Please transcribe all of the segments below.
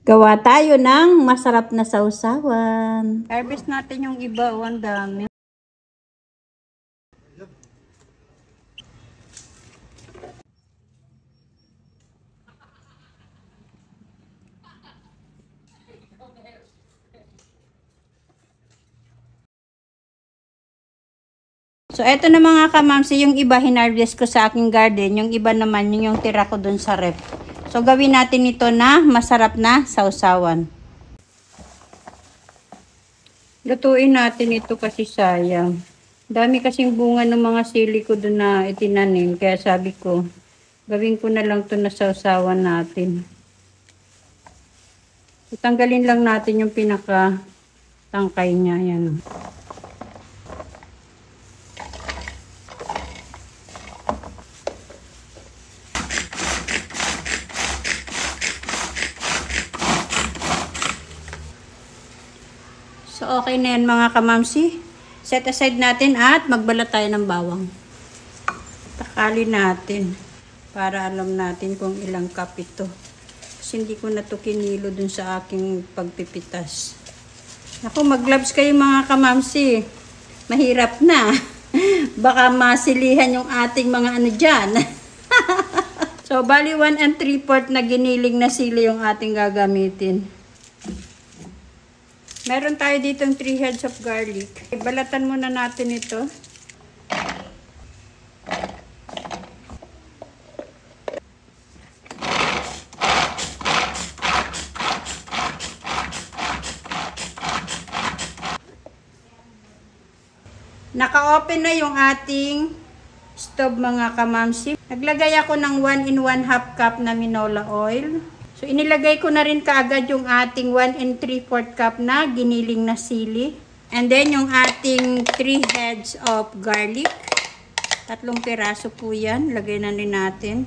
Gawa tayo ng masarap na sausawan. Harvest natin yung iba, ang dami. So, eto na mga kamamsi, yung iba hinarvest ko sa aking garden. Yung iba naman, yung tira ko dun sa ref. So, gawin natin ito na masarap na sausawan. Lutuin natin ito kasi sayang. Dami kasing bunga ng mga sili ko dun na itinanim. Kaya sabi ko, gawin ko na lang ito na sausawan natin. Tanggalin lang natin yung pinaka-tangkay niya. Yan. So, okay na yan mga kamamsi. Set aside natin at magbalat tayo ng bawang. Takalin natin para alam natin kung ilang cup ito. Kasi hindi ko na ito kinilo dun sa aking pagpipitas. Ako, mag-gloves kayo mga kamamsi. Mahirap na. Baka masilihan yung ating mga ano dyan. So, bali 1 3/4 na giniling na sili yung ating gagamitin. Meron tayo ditong 3 heads of garlic. Balatan muna natin ito. Naka-open na yung ating stove mga kamamsi. Naglagay ako ng 1 1/2 cup na minola oil. So, inilagay ko na rin kaagad yung ating 1 3/4 cup na giniling na sili. And then, yung ating 3 heads of garlic. 3 piraso po yan. Lagay na rin natin.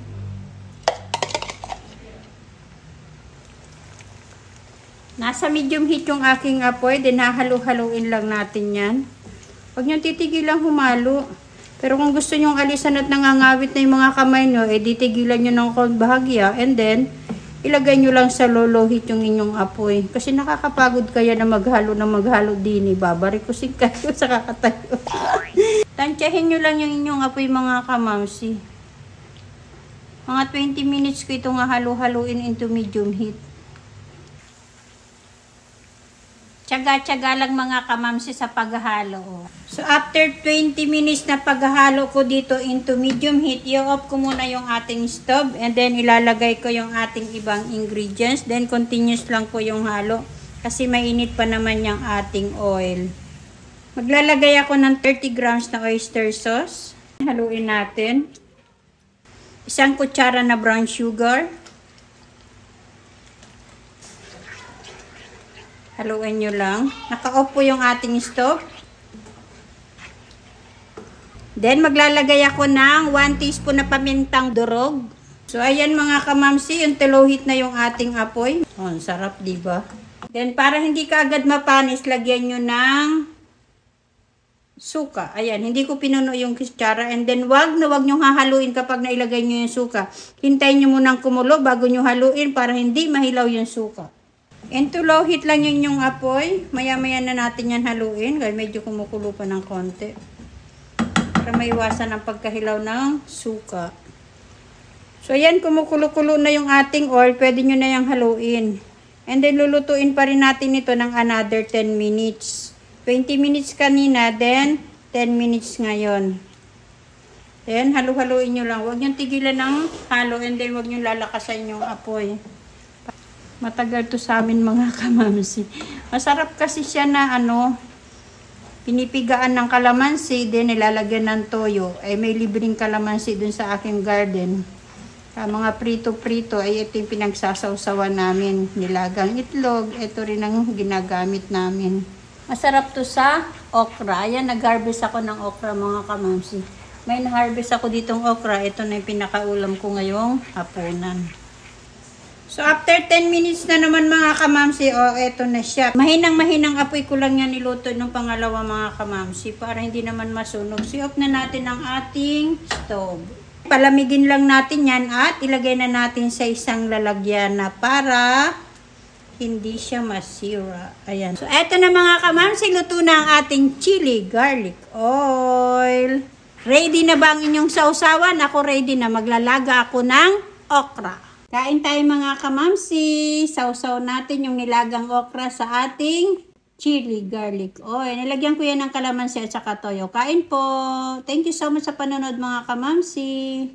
Nasa medium heat yung aking apoy. Then, hahalo-haluin lang natin yan. Huwag nyo titigilan humalo. Pero kung gusto nyong alisan at nangangawit na yung mga kamay nyo, eh, titigilan nyo ng bahagya. And then, ilagay nyo lang sa low heat yung inyong apoy. Kasi nakakapagod kaya na maghalo din. Babarikusin kayo sa kakatayo. Tansyahin nyo lang yung inyong apoy mga kamamsi. Mga 20 minutes ko itong halo-haluin into medium heat. Tsaga-tsaga lang mga kamamsi sa paghahalo. So, after 20 minutes na paghahalo ko dito into medium heat, i-off ko muna yung ating stove and then ilalagay ko yung ating ibang ingredients. Then, continuous lang po yung halo kasi mainit pa naman yung ating oil. Maglalagay ako ng 30 grams na oyster sauce. Haluin natin. 1 kutsara na brown sugar. Haluin nyo lang. Naka-off po yung ating stove. Then, maglalagay ako ng 1 teaspoon na pamintang durog. So, ayan mga kamamsi, yung low heat na yung ating apoy. Oh, sarap, diba? Then, para hindi ka agad mapanis, lagyan nyo ng suka. Ayan, hindi ko pinuno yung kutsara. And then, wag nyo hahaluin kapag nailagay nyo yung suka. Hintayin nyo munang kumulo bago nyo haluin para hindi mahilaw yung suka. Into low heat lang yun yung apoy. Maya-maya na natin yan haluin. Dahil medyo kumukulo pa ng konti. Para maiwasan ang pagkahilaw ng suka. So, ayan, kumukulo-kulo na yung ating oil. Pwede nyo na yung haluin. And then, lulutuin pa rin natin ito ng another 10 minutes. 20 minutes kanina, then 10 minutes ngayon. Then, halu-haluin nyo lang. Huwag nyo tigilan ng halo and then huwag nyo lalakasan yung apoy. Matagal to sa amin mga kamamsi. Masarap kasi siya na pinipigaan ng kalamansi, then nilalagyan ng toyo. Ay may libreng kalamansi dun sa aking garden. Mga prito-prito, ay ito yung pinagsasawsawan namin. Nilagang itlog, ito rin ang ginagamit namin. Masarap to sa okra. Ayan, nag-harvest ako ng okra mga kamamsi. May na-harvest ako ditong okra. Ito na yung pinakaulam ko ngayong hapunan. So, after 10 minutes na naman mga kamamsi, eto na siya. Mahinang apoy ko lang yan niluto ng pangalawa mga kamamsi para hindi naman masunog. So, off na natin ang ating stove. Palamigin lang natin yan at ilagay na natin sa isang lalagyan na para hindi siya masira. Ayan. So, eto na mga kamamsi, luto na ang ating chili garlic oil. Ready na ba ang inyong sausawan? Ako ready na. Maglalaga ako ng okra. Kain tayo mga kamamsi. Sausaw natin yung nilagang okra sa ating chili garlic oil. Nilagyan ko yan ng kalamansi at saka toyo. Kain po. Thank you so much sa panonood mga kamamsi.